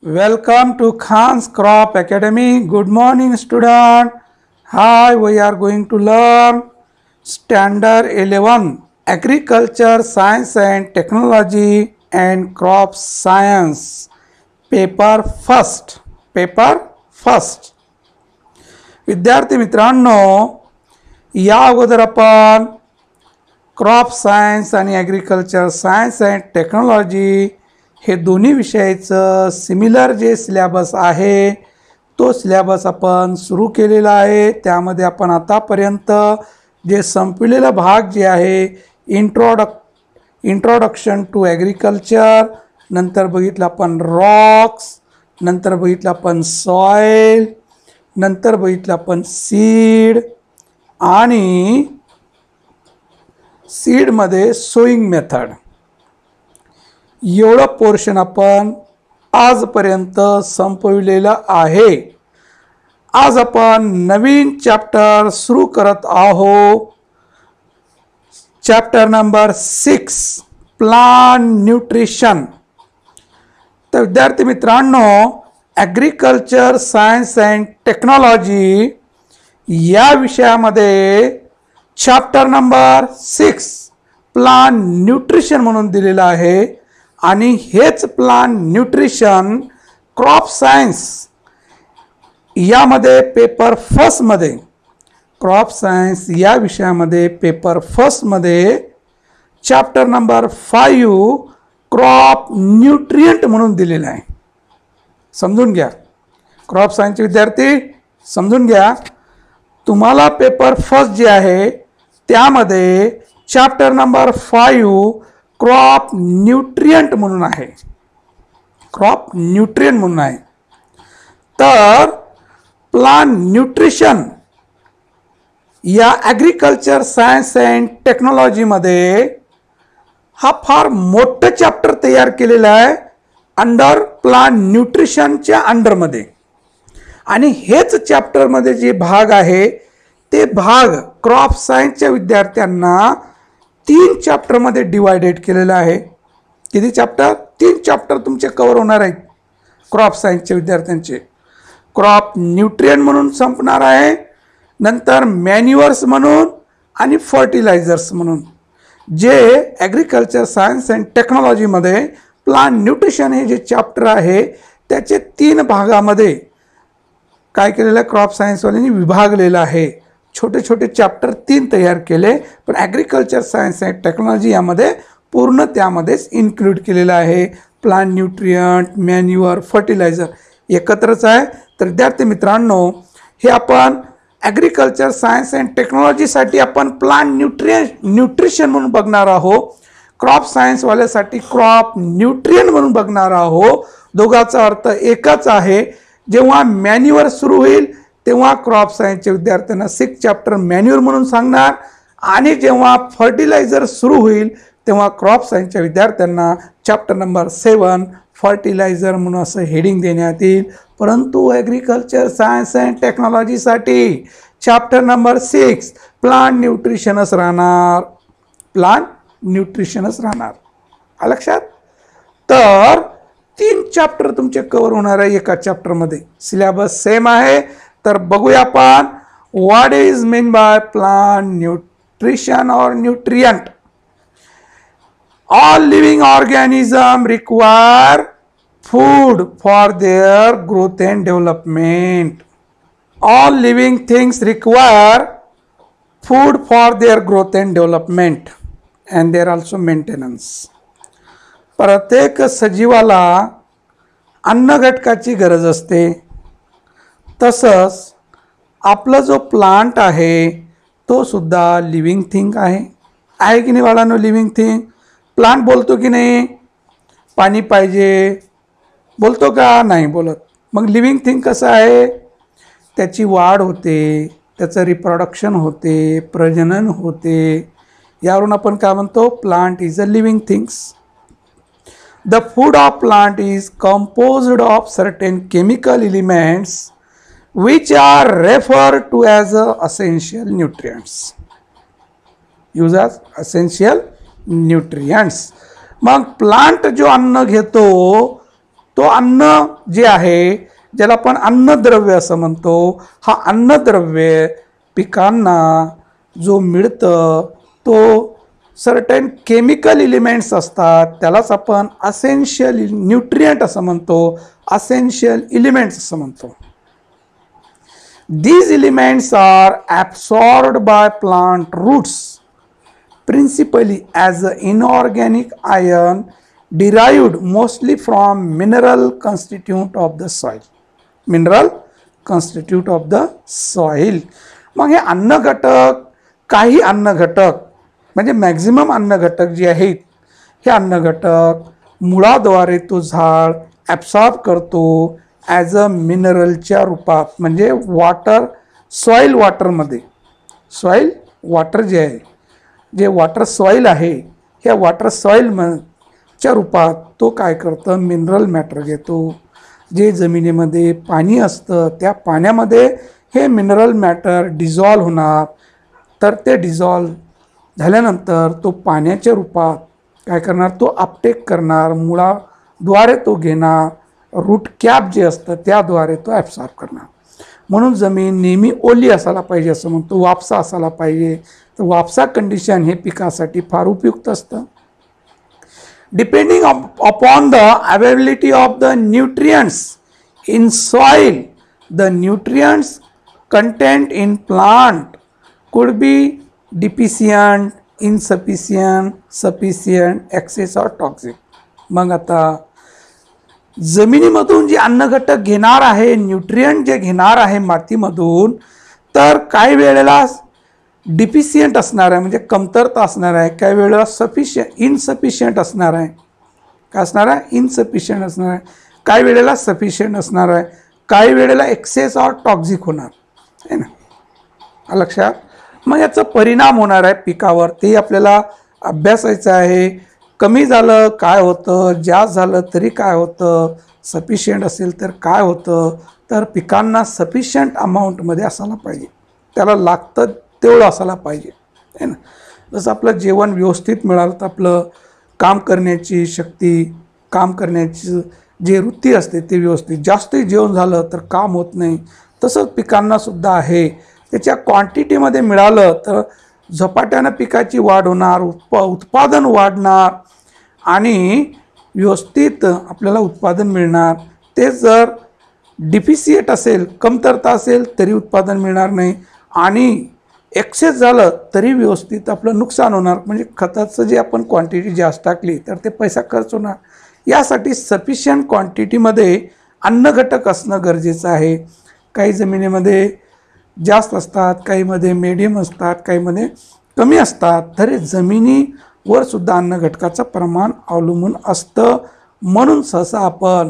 Welcome to Khan's Crop Academy. Good morning, student. Hi, we are going to learn Standard 11 Agriculture, Science and Technology and Crop Science. Paper first. विद्यार्थी मित्रांनो, या अगोदर आपण crop science आणि agriculture science and technology हे दोन्ही विषयाचं similar जे सिलेबस आहे तो सिलेबस आपण सुरू केलेला आहे. त्यामध्ये आपण आतापर्यंत जे संपलेला भाग जे आहे इंट्रोडक्शन टू ॲग्रिकल्चर, नंतर बघितलं आपण रॉक्स, नंतर बघितलं आपण सॉईल, नंतर बघितलं आपण सीड आणि सीडमध्ये सोईंग मेथड. एवढं पोर्शन आपण आजपर्यंत संपविलेलं आहे. आज आपण नवीन चॅप्टर सुरू करत आहोत. Chapter number 6 plant nutrition. तर विद्यार्थी मित्रांनो, ॲग्रिकल्चर सायन्स अँड टेक्नॉलॉजी या विषयामध्ये चॅप्टर नंबर 6 प्लांट न्यूट्रिशन म्हणून दिलेलं आहे. आणि हेच प्लांट न्यूट्रिशन क्रॉप सायन्स यामध्ये पेपर फर्स्टमध्ये, क्रॉप सायन्स या विषयामध्ये पेपर फर्स्टमध्ये चॅप्टर नंबर 5 क्रॉप न्यूट्रिएंट म्हणून दिलेलं आहे. समजून घ्या क्रॉप सायन्सचे विद्यार्थी, समजून घ्या. तुम्हाला पेपर फर्स्ट जे आहे त्यामध्ये चॅप्टर नंबर 5 क्रॉप न्यूट्रिएंट म्हणून आहे. क्रॉप न्यूट्रिएंट म्हणून आहे. तर प्लांट न्यूट्रिशन या ॲग्रिकल्चर सायन्स अँड टेक्नॉलॉजीमध्ये हा फार मोठं चॅप्टर तयार केलेला आहे अंडर प्लांट न्यूट्रिशनच्या अंडरमध्ये. आणि हेच चॅप्टरमध्ये जे भाग आहे ते भाग क्रॉप सायन्सच्या विद्यार्थ्यांना 3 चॅप्टरमध्ये डिवायडेड केलेलं आहे. किती चॅप्टर? 3 चॅप्टर तुमचे कव्हर होणार आहेत क्रॉप सायन्सच्या विद्यार्थ्यांचे. क्रॉप न्यूट्रिएंट म्हणून संपणार आहे, नंतर मॅन्युअर्स म्हणून आणि फर्टिलायझर्स म्हणून. जे ॲग्रिकल्चर सायन्स अँड टेक्नॉलॉजीमध्ये प्लांट न्यूट्रिशन हे जे चॅप्टर आहे त्याचे 3 भागामध्ये काय केलेलं आहे, क्रॉप सायन्सवाल्यांनी विभागलेलं आहे. छोटे छोटे चॅप्टर 3 तयार केले, पण ॲग्रिकल्चर सायन्स अँड टेक्नॉलॉजी यामध्ये पूर्ण त्यामध्येच इन्क्लूड केलेलं आहे. प्लांट न्यूट्रिएंट, मॅन्युअर, फर्टिलायझर एकत्रच आहे. तर विद्यार्थी मित्रांनो, हे आपण ॲग्रिकल्चर सायन्स अँड टेक्नॉलॉजीसाठी आपण प्लांट न्यूट्रिशन म्हणून बघणार आहोत. क्रॉप सायन्सवाल्यासाठी क्रॉप न्यूट्रिएंट म्हणून बघणार आहोत. दोघांचा अर्थ एकच आहे. जेव्हा मॅन्युअर सुरू होईल तेव्हा क्रॉप सायन्सच्या विद्यार्थ्यांना 6 चॅप्टर मॅन्युअर म्हणून सांगणार, आणि जेव्हा फर्टिलायझर सुरू होईल तेव्हा क्रॉप सायन्सच्या विद्यार्थ्यांना चॅप्टर नंबर 7 फर्टिलायझर म्हणून असं हेडिंग देण्यात येईल. परंतु ॲग्रिकल्चर सायन्स अँड टेक्नॉलॉजीसाठी चॅप्टर नंबर 6 प्लांट न्यूट्रिशनच राहणार. प्लांट न्यूट्रिशनच राहणार. लक्षात? तर 3 चॅप्टर तुमचे कव्हर होणार आहे एका चॅप्टरमध्ये. सिलेबस सेम आहे. तर बघूया आपण what is mean by plant nutrition और nutrient. All living organism require food for their growth and development. All living things require food for their growth and development and their also maintenance. प्रत्येक सजीवाला अन्न घटकाची गरज असते. तसंच आपला जो प्लांट आहे तो सुद्धा लिव्हिंग थिंग आहे की नाही बाळांनो? Living thing. प्लांट बोलतो की नाही? पाणी पाहिजे बोलतो का? नाही बोलत. मग लिव्हिंग थिंग कसं आहे? त्याची वाढ होते, त्याचं रिप्रोडक्शन होते, प्रजनन होते. यावरून आपण काय म्हणतो? Plant is a living things. The food of plant is composed of certain chemical elements which are referred to as essential nutrients. Use as essential nutrients. मग प्लांट जो अन्न घेतो तो अन्न जे आहे, ज्याला आपण अन्नद्रव्य असं म्हणतो, हा अन्नद्रव्य पिकांना जो मिळतं तो सर्टन केमिकल एलिमेंट्स असतात, त्यालाच आपण असेन्शियल न्यूट्रिएंट असं म्हणतो, असेन्शियल एलिमेंट्स असं म्हणतो. These elements are absorbed by plant roots principally as inorganic iron derived mostly from mineral constituent of the soil. Mineral constituent of the soil. मग हे अन्न घटक, काही अन्न घटक म्हणजे मॅक्झिमम अन्न घटक जे आहेत, हे अन्न घटक मुळाद्वारे तो झाड ॲब्सॉर्ब करतो ॲज अ मिनरलच्या रूपात, म्हणजे वॉटर, सॉईल वॉटरमध्ये. सॉईल वॉटर जे आहे, जे वॉटर सॉईल आहे, ह्या वॉटर सॉईलच्या रूपात तो काय करतं, मिनरल मॅटर घेतो. जे जमिनीमध्ये पाणी असतं त्या पाण्यामध्ये हे मिनरल मॅटर डिझॉल्व होणार, तर ते डिझॉल्व झाल्यानंतर तो पाण्याच्या रूपात काय करणार, तो अपटेक करणार, मुळाद्वारे तो घेणार, रूट कॅप जे असतं त्याद्वारे तो ॲब्सॉर्ब करणार. म्हणून जमीन नेहमी ओली असायला पाहिजे असं म्हणतो, वापसा असायला पाहिजे. तर वापसा कंडिशन हे पिकासाठी फार उपयुक्त असतं. Depending upon the availability of the nutrients in soil, the nutrients content in plant could be deficient, insufficient, sufficient, excess or toxic. मग आता जमिनीमधून जे अन्न घटक घेणार आहे, न्यूट्रियंट जे घेणार आहे मातीमधून, तर काही वेळेला डिफिशियंट असणार आहे, म्हणजे कमतरता असणार आहे. काही वेळेला इनसफिशियंट असणार आहे. काय असणार आहे, इनसफिशियंट असणार आहे. काही वेळेला सफिशियंट असणार आहे. काही वेळेला एक्सेस ऑर टॉक्सिक होणार आहे ना, लक्षात. मग याचा परिणाम होणार आहे पिकावर, ते आपल्याला अभ्यासायचं आहे. कमी झालं काय होतं, जास्त झालं तरी काय होतं, सफिशियंट असेल तर काय होतं. तर पिकांना सफिशियंट अमाऊंटमध्ये असायला पाहिजे, त्याला लागतं तेवढं असायला पाहिजे, आहे ना. जसं आपलं जेवण व्यवस्थित मिळालं तर आपलं काम करण्याची शक्ती, काम करण्याची जे वृत्ती असते ते व्यवस्थित. जास्त जेवण झालं तर काम होत नाही. तसंच पिकांनासुद्धा आहे, त्याच्या क्वांटिटीमध्ये मिळालं तर झपाट्यानं पिकाची वाढ होणार, उत्पादन वाढणार आणि व्यवस्थित आपल्याला उत्पादन मिळणार. ते जर डिफिशियंट असेल, कमतरता असेल तरी उत्पादन मिळणार नाही, आणि एक्सेस झालं तरी व्यवस्थित आपलं नुकसान होणार. म्हणजे खताचं जे आपण क्वांटिटी जास्त टाकली तर ते पैसा खर्च होणार. यासाठी सफिशियंट क्वांटिटीमध्ये अन्न घटक असणं गरजेचं आहे. काही जमिनीमध्ये जास्त असतात, काहीमध्ये मीडियम असतात, काहीमध्ये कमी असतात. तरी जमिनीवर सुद्धा अन्न घटकाचं प्रमाण अवलंबून असतं. म्हणून सहसा आपण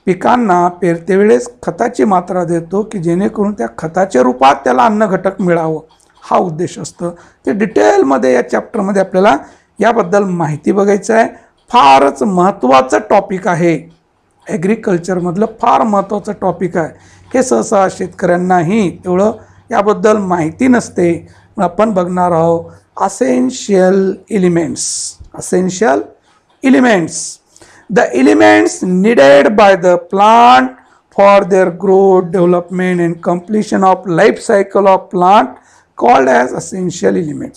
पिकांना पेरते वेळेस खताची मात्रा देतो की जेणेकरून त्या खताच्या रूपात त्याला अन्न घटक मिळावं, हा उद्देश असतो. ते डिटेलमध्ये या चॅप्टरमध्ये आपल्याला याबद्दल माहिती बघायचं आहे. फारच महत्त्वाचं टॉपिक आहे, ॲग्रिकल्चरमधलं फार महत्त्वाचं टॉपिक आहे. हे सहसा शेतकऱ्यांनाही तेवढं याबद्दल माहिती नसते. आपण बघणार आहोत essential elements. Essential elements, the elements needed by the plant for their growth, development and completion of life cycle of plant called as essential element.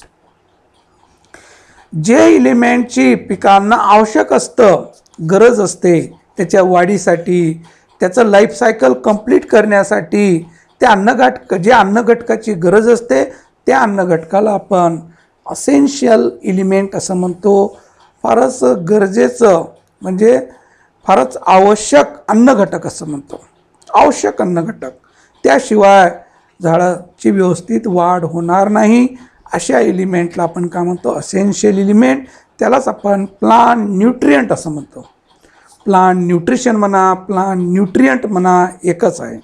जे एलिमेंटची पिकांना आवश्यक असतं, गरज असते त्याच्या वाढीसाठी, त्याचं लाईफ सायकल कंप्लीट करण्यासाठी, त्या जे अन्न घटकाची गरज असते त्या अन्न घटकाला आपण असेन्शियल एलिमेंट असं म्हणतो. फारच गरजेचं म्हणजे फारच आवश्यक अन्न घटक असं म्हणतो, आवश्यक अन्न घटक. त्याशिवाय झाडाची व्यवस्थित वाढ होणार नाही. अशा एलिमेंटला आपण काय म्हणतो, असेन्शियल एलिमेंट. त्यालाच आपण प्लांट न्यूट्रियंट असं म्हणतो. प्लांट न्यूट्रिशन म्हणा, प्लांट न्यूट्रियंट म्हणा, एकच आहे.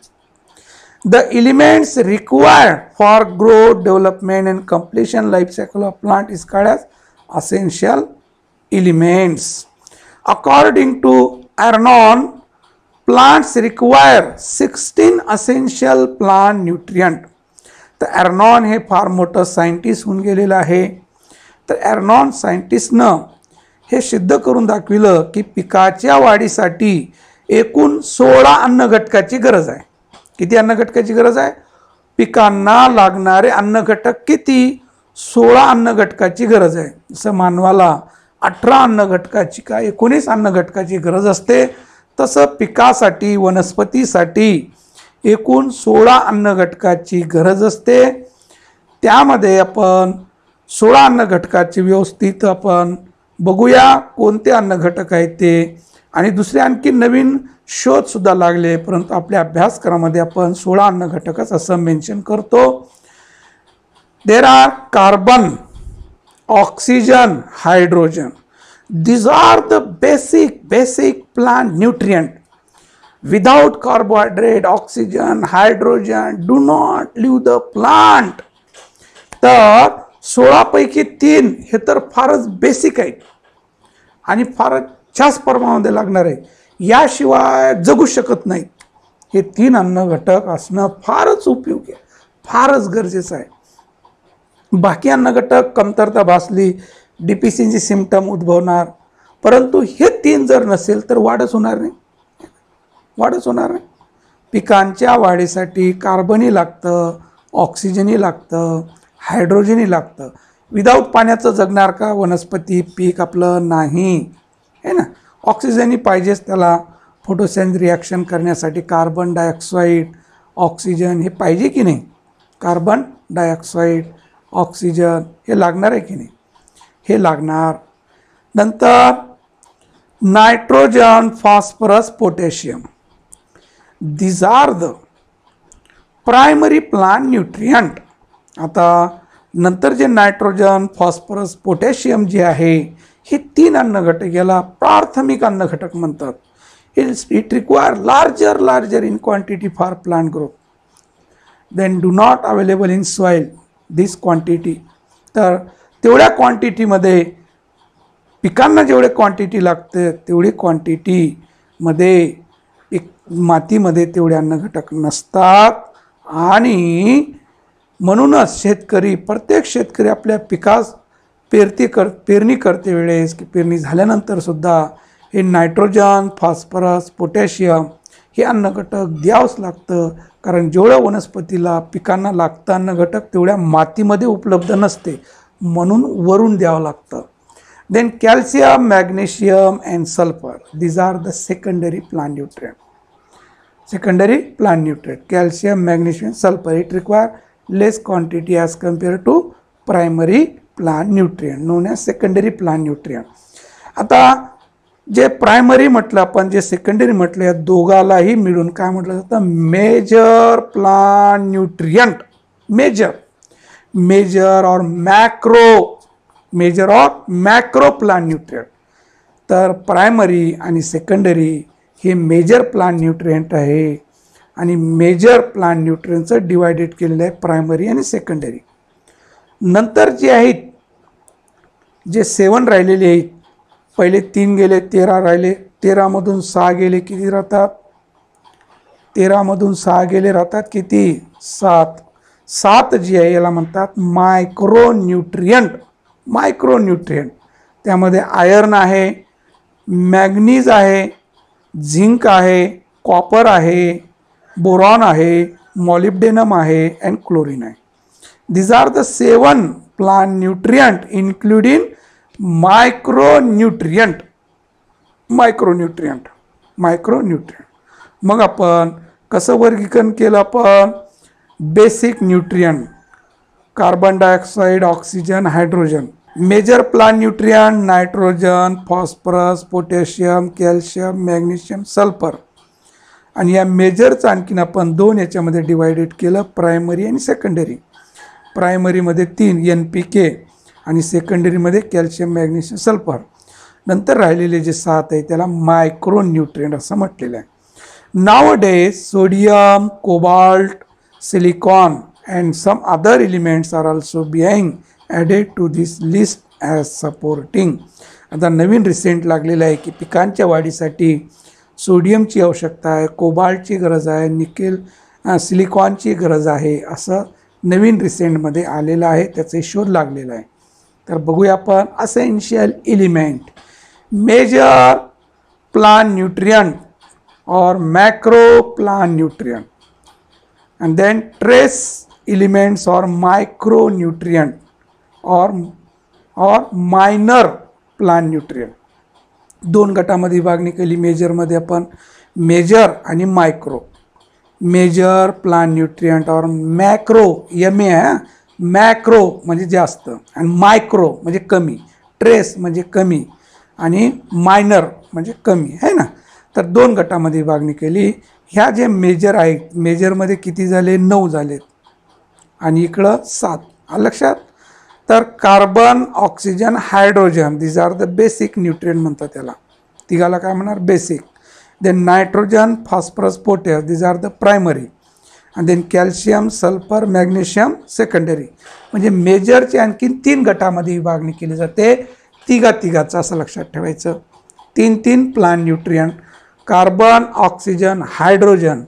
The elements required for growth, development and completion life cycle of plant is called as essential elements. According to Arnon, plants require 16 essential plant nutrient. तर एर्नॉन हे फार मोठं सायंटिस्ट होऊन गेलेलं आहे. तर एर्नॉन सायंटिस्टनं हे सिद्ध करून दाखविलं की पिकाच्या वाढीसाठी एकूण 16 अन्न घटकाची गरज आहे. किती अन्न घटकाची गरज आहे? पिकांना लागणारे अन्न घटक किती? 16 अन्न घटकाची गरज आहे. जसं मानवाला 18 अन्न घटकाची का 19 अन्न घटकाची गरज असते, तसं पिकासाठी वनस्पतीसाठी एकूण 16 अन्न घटकाची गरज असते. त्यामध्ये आपण 16 अन्न घटकाची व्यवस्थित आपण बघूया कोणते अन्न घटक आहेत ते. आणि दुसरे आणखी नवीन शोध सुद्धा लागले, परंतु आपल्या अभ्यासक्रमामध्ये आपण 16 अन्न घटकच असं मेन्शन करतो. There are carbon, oxygen, hydrogen. These are the basic plant nutrient. Without carbohydrate, oxygen, hydrogen do not live the plant. तर 16 पैकी 3 हे तर फारच बेसिक आहेत आणि फारच जास्त प्रमाणामध्ये लागणार आहे, याशिवाय जगू शकत नाहीत. हे 3 अन्न घटक असणं फारच उपयोगी आहे, फारच गरजेचं आहे. बाकी अन्न घटक कमतरता भासली, डिफिशियन्सी सिम्पटम उद्भवणार, परंतु हे 3 जर नसेल तर वाढच होणार नाही, वाढच होणार नाही. पिकांच्या वाढीसाठी कार्बनही लागतं, ऑक्सिजनही लागतं, हायड्रोजनही लागतं. विदाऊट पाण्याचं जगणार का वनस्पती, पीक आपलं नाही, आहे ना. ऑक्सिजनही पाहिजेच त्याला फोटोसेन्स रिॲक्शन करण्यासाठी. कार्बन डायऑक्साईड, ऑक्सिजन हे पाहिजे की नाही? कार्बन डायऑक्साईड, ऑक्सिजन हे लागणार आहे की नाही? हे लागणार. नंतर nitrogen, phosphorus, potassium. these are the primary plant nutrient. आता नंतर जे नायट्रोजन, फॉस्फरस, पोटॅशियम जे आहे हे 3 अन्न घटक याला प्राथमिक अन्न घटक म्हणतात. It require larger in quantity for plant growth then do not available in soil this quantity. तर तेवढ्या क्वांटिटीमध्ये पिकांना जेवढे क्वांटिटी लागते तेवढी क्वांटिटीमध्ये मातीमध्ये तेवढे अन्न घटक नसतात. आणि म्हणूनच प्रत्येक शेतकरी आपल्या पिकास पेरणी करते वेळेस की पेरणी झाल्यानंतर सुद्धा हे नायट्रोजन, फॉस्फरस, पोटॅशियम हे अन्न घटक द्यावंच लागतं. कारण जेवढं वनस्पतीला पिकांना लागतं अन्न घटक तेवढ्या मातीमध्ये उपलब्ध नसते, म्हणून वरून द्यावं लागतं. Then calcium, magnesium and sulphur. These are the secondary plant nutrient. secondary plant nutrient. Calcium, magnesium, sulfur. It require less quantity as compared to primary plant nutrient known as secondary plant nutrient. आता जे primary म्हटलं आपण, जे secondary म्हटलं, या दोघालाही मिळून काय म्हटलं जातं? Major plant nutrient. मेजर और मॅक्रो प्लांट न्यूट्रिएंट. तर प्रायमरी आणि सेकंडरी हे मेजर प्लांट न्यूट्रिएंट आहे आणि मेजर प्लांट न्यूट्रिएंटचं डिवायडेड केलेलं आहे प्रायमरी आणि सेकंडरी. नंतर जे आहेत, जे 7 राहिलेले आहेत, पहिले 3 गेले, 13 राहिले. 13मधून 6 गेले, किती राहतात? 13मधून 6 गेले राहतात किती? 7. 7 जी आहे याला म्हणतात मायक्रोन्यूट्रिएंट. त्यामध्ये आयर्न आहे, मॅग्नीज आहे, झिंक आहे, कॉपर आहे, बोरॉन आहे, मॉलिब्डेनम आहे अँड क्लोरीन आहे. these are the 7 plant nutrient including micronutrient. मग आपण कसं वर्गीकरण केलं? आपण basic nutrient, carbon dioxide, oxygen, hydrogen. Major plant nutrient nitrogen, phosphorus, potassium, calcium, magnesium, sulphur. आणि या मेजरचं आणखीन आपण 2 याच्यामध्ये डिवायडेड केलं, प्रायमरी आणि सेकंडरी. प्रायमरीमध्ये 3 NPK आणि सेकंडरीमध्ये कॅल्शियम, मॅग्नेशियम, सल्फर. नंतर राहिलेले जे 7 आहे त्याला मायक्रो न्यूट्रिएंट असं म्हटलेलं आहे. Nowadays sodium, cobalt, silicon and some other elements are also being added to this list as supporting. आता नवीन रिसेंट लागलेलं आहे की पिकांच्या वाढीसाठी सोडियमची आवश्यकता आहे, कोबाल्टची गरज आहे, सिलिकॉनची गरज आहे, असं नवीन रिसेंटमध्ये आलेलं आहे, त्याचे शोध लागलेला आहे. तर बघूया आपण essential element. Major plant nutrient or macro plant nutrient, and then trace elements or micronutrient or minor plant nutrient. दोन गटामध्ये विभागणी केली. मेजरमध्ये आपण मेजर आणि मायक्रो. मेजर प्लांट न्यूट्रिएंट और मॅक्रो, एम ए आहे, मॅक्रो म्हणजे जास्त आणि मायक्रो म्हणजे कमी, ट्रेस म्हणजे कमी आणि मायनर म्हणजे कमी आहे ना. तर दोन गटामध्ये विभागणी केली. ह्या जे मेजर आहेत, मेजरमध्ये किती झाले, 9 झालेत आणि इकडं 7. लक्षात. तर carbon, oxygen, hydrogen, this are the basic nutrient म्हणतात त्याला. तिघाला काय म्हणणार, basic. Then nitrogen, phosphorus, potash, this are the primary. आणि then calcium, sulphur, magnesium secondary. म्हणजे मेजरची आणखीन 3 गटामध्ये विभागणी केली जाते. तिघाचं असं लक्षात ठेवायचं. 3 plant nutrient, carbon, oxygen, hydrogen,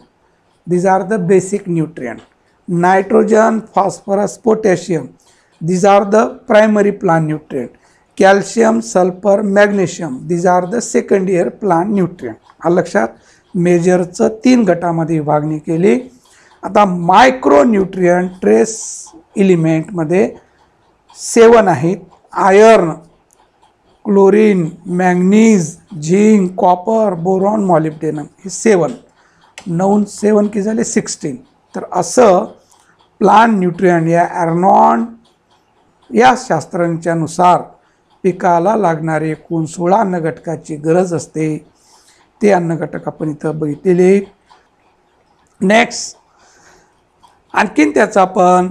this are the basic nutrient. Nitrogen, phosphorus, potassium, these are the primary plant nutrient. Calcium, sulfur, magnesium, these are the secondary plant nutrient. लक्षात. मेजरचं 3 गटामध्ये विभागणी केली. आता मायक्रो न्यूट्रिएंट ट्रेस एलिमेंटमध्ये 7 आहेत. Iron, chlorine, manganese, zinc, copper, boron, molybdenum, हे 7. 9 7 की झाले 16. तर असं प्लांट न्यूट्रिएंट या एर्नॉन या शास्त्रांच्यानुसार पिकाला लागणारे एकूण 16 अन्नघटकाची गरज असते. ते अन्नघटक आपण इथं बघितलेले. नेक्स्ट आणखीन त्याचं आपण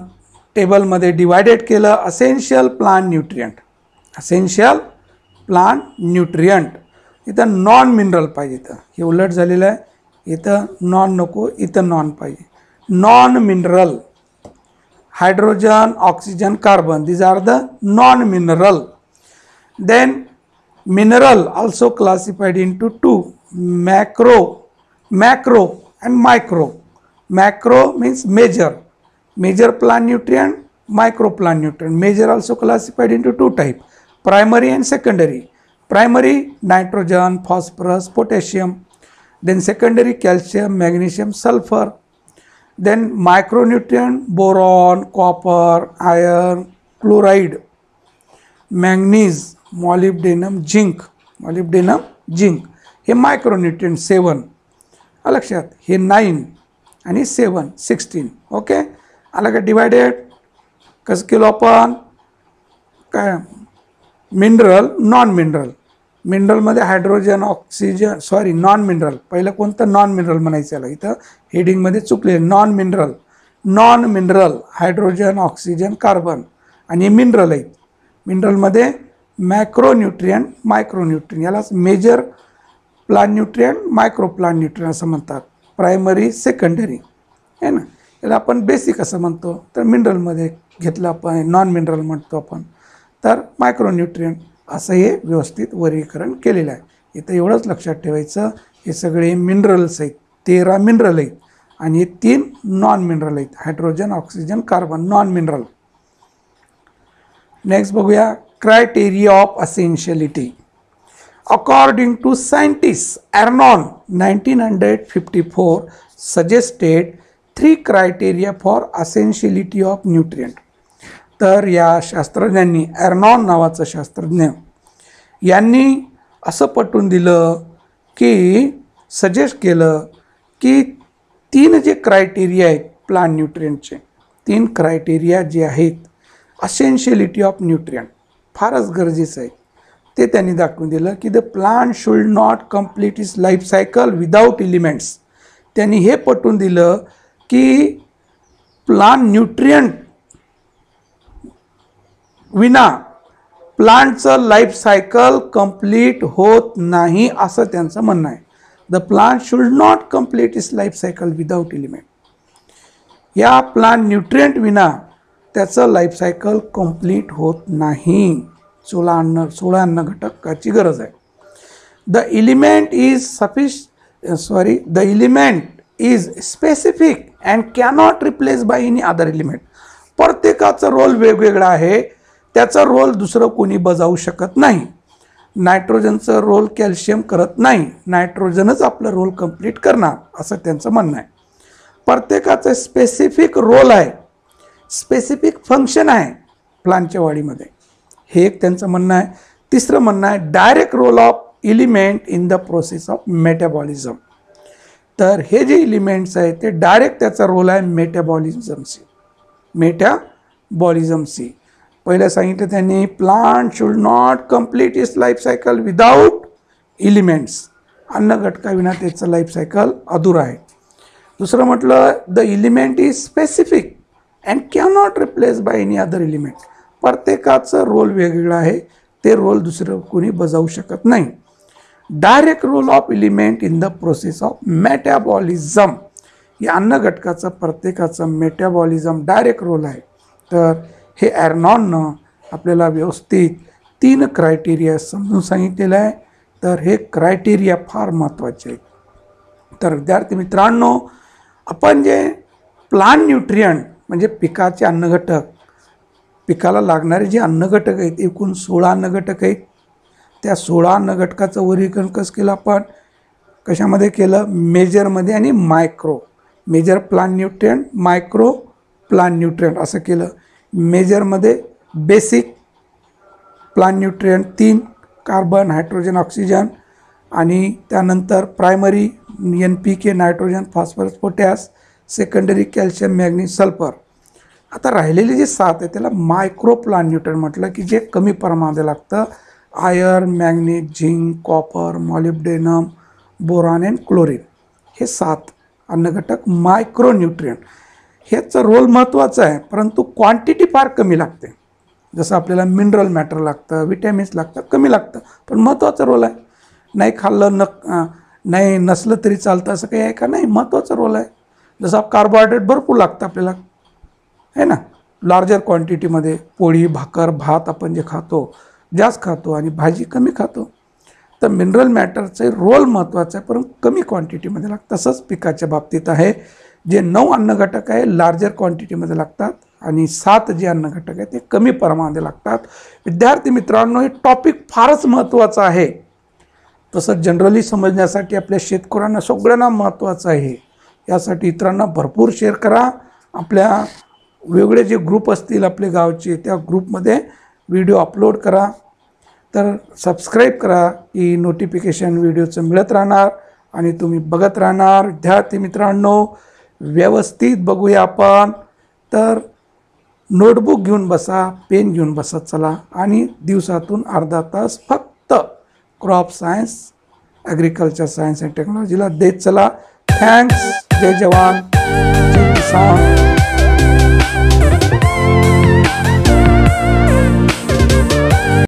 टेबलमध्ये डिवायडेड केलं. असेन्शियल प्लांट न्यूट्रिएंट, असेन्शियल प्लांट न्यूट्रिएंट. इथं नॉन मिनरल पाहिजे. इथं हे उलट झालेलं आहे. इथं नॉन नको, इथं नॉन पाहिजे. Non mineral, hydrogen, oxygen, carbon, these are the non-mineral. Then mineral also classified into 2, macro and micro. Macro means major plant nutrient, micro plant nutrient. Major also classified into 2 types, primary and secondary. Primary, nitrogen, phosphorus, potassium. Then secondary, calcium, magnesium, sulfur. Then micronutrient, boron, copper, iron, chloride, manganese, molybdenum, zinc. हे मायक्रोन्यूट्रिएंट 7. लक्षात. हे 9 आणि 7 16. Okay. आला का divided. कसं केलं आपण, काय मिनरल, नॉन मिनरल. मिनरलमध्ये हायड्रोजन, ऑक्सिजन, नॉन मिनरल. पहिलं कोणतं, नॉन मिनरल म्हणायचं याला. इथं हेडिंगमध्ये चुकले. Non mineral hydrogen, oxygen, carbon. आणि मिनरल आहेत. मिनरलमध्ये मॅक्रोन्यूट्रिएंट, मायक्रोन्यूट्रिएंट. यालाच major plant nutrient, micro plant nutrient असं म्हणतात. प्रायमरी, सेकंडरी आहे ना. याला आपण बेसिक असं म्हणतो. तर मिनरलमध्ये घेतलं आपण, नॉन मिनरल म्हणतो आपण. तर मायक्रोन्यूट्रिएंट असं हे व्यवस्थित वर्गीकरण केलेलं आहे. इथं एवढंच लक्षात ठेवायचं, हे सगळे मिनरल्स आहेत. 13 मिनरल आहेत आणि 3 नॉन मिनरल आहेत. Hydrogen, oxygen, carbon, non mineral. Next बघूया, criteria of essentiality. According to scientist Arnon 1954 suggested 3 criteria for essentiality of nutrient. तर या शास्त्रज्ञांनी, एर्नॉन नावाचं शास्त्रज्ञ, यांनी असं पटवून दिलं की, सजेस्ट केलं की 3 जे क्रायटेरिया आहेत प्लांट न्यूट्रिएंटचे, 3 क्रायटेरिया जे आहेत असेन्शियलिटी ऑफ न्यूट्रिएंट, फारच गरजेचं आहे. ते त्यांनी दाखवून दिलं की the plant should not complete it's life cycle without elements. त्यांनी हे पटवून दिलं की प्लांट न्यूट्रिएंट विना प्लांटचं लाईफ सायकल कंप्लीट होत नाही, असं त्यांचं म्हणणं आहे. The plant should not complete it's life cycle without element. या प्लांट न्यूट्रिएंट विना त्याचं लाईफ सायकल कंप्लीट होत नाही. 16 अन्न घटकाची गरज आहे. The element is specific and cannot replace by any other element. प्रत्येकाचा रोल वेगवेगळा आहे. त्याचा रोल दुसरं कोणी बजावू शकत नाही. नायट्रोजनचं रोल कॅल्शियम करत नाही, नायट्रोजनच आपलं रोल कंप्लीट करणार असं त्यांचं म्हणणं आहे. प्रत्येकाचं स्पेसिफिक रोल आहे, स्पेसिफिक फंक्शन आहे प्लांटच्या वाढीमध्ये, हे एक त्यांचं म्हणणं आहे. तिसरं म्हणणं आहे direct role of element in the process of metabolism. तर हे जे एलिमेंट्स आहेत ते डायरेक्ट त्याचा रोल आहे मेटाबॉलिझमशी. पहिलं सांगितलं त्यांनी plant should not complete its life cycle without elements. अन्न घटकाविना त्याचं लाईफ सायकल अधुरा आहे. दुसरं म्हटलं the element is specific and can not replace by any other element. प्रत्येकाचं रोल वेगवेगळं आहे, ते रोल दुसरं कोणी बजावू शकत नाही. Direct role of element in the process of metabolism. या अन्न घटकाचं प्रत्येकाचं मेटाबॉलिझम डायरेक्ट रोल आहे. तर हे ॲरनॉननं आपल्याला व्यवस्थित 3 क्रायटेरिया समजून सांगितलेलं आहे. तर हे क्रायटेरिया फार महत्त्वाचे आहेत. तर विद्यार्थी मित्रांनो, आपण जे प्लांट न्यूट्रियंट म्हणजे पिकाचे अन्नघटक, पिकाला लागणारे जे अन्नघटक आहेत, एकूण 16 अन्नघटक आहेत. त्या 16 अन्नघटकाचं वर्गीकरण कसं केलं आपण, कशामध्ये केलं, मेजरमध्ये आणि micro. Major plant nutrient, micro plant nutrient असं केलं. मेजरमध्ये basic plant nutrient 3 carbon, hydrogen, oxygen, आणि त्यानंतर primary NPK nitrogen, phosphorus, potash, secondary calcium, manganese, sulphur. आता राहिलेले जे 7 आहे त्याला मायक्रो प्लांट न्यूट्रियंट म्हटलं की जे कमी प्रमाणात लागतं. Iron, manganese, zinc, copper, molybdenum, boron and chlorine, हे 7 अन्नघटक मायक्रो न्यूट्रियंट. ह्याचा रोल महत्त्वाचा आहे, परंतु क्वांटिटी फार कमी लागते. जसं आपल्याला मिनरल मॅटर लागतं, विटॅमिन्स लागतं, कमी लागतं, पण महत्त्वाचा रोल आहे. नाही खाल्लं नाही नसलं तरी चालतं असं काही आहे का, नाही, महत्त्वाचा रोल आहे. जसं कार्बोहायड्रेट भरपूर लागतं आपल्याला, आहे ना, लार्जर क्वांटिटीमध्ये. पोळी, भाकर, भात आपण जे खातो जास्त खातो आणि भाजी कमी खातो. तर मिनरल मॅटरचे रोल महत्त्वाचा आहे, परंतु कमी क्वांटिटीमध्ये लागतं. तसंच पिकाच्या बाबतीत आहे, जे 9 अन्नघटक आहे लार्जर क्वांटिटीमध्ये लागतात आणि 7 जे अन्नघटक आहे ते कमी प्रमाणामध्ये लागतात. विद्यार्थी मित्रांनो, हे टॉपिक फारच महत्त्वाचं आहे. तसं जनरली समजण्यासाठी आपल्या शेतकऱ्यांना सगळ्यांना महत्त्वाचं आहे. यासाठी इतरांना भरपूर शेअर करा. आपल्या वेगळे जे ग्रुप असतील आपले गावचे, त्या ग्रुपमध्ये व्हिडिओ अपलोड करा. तर सबस्क्राईब करा की नोटिफिकेशन व्हिडिओचं मिळत राहणार आणि तुम्ही बघत राहणार. विद्यार्थी मित्रांनो, व्यवस्थित बघूया आपण. तर नोटबुक घेऊन बसा, पेन घेऊन बसा चला, आणि दिवसातून अर्धा तास फक्त crop science, agriculture science and टेक्नॉलॉजीला देत चला. थँक्स. जय जवान.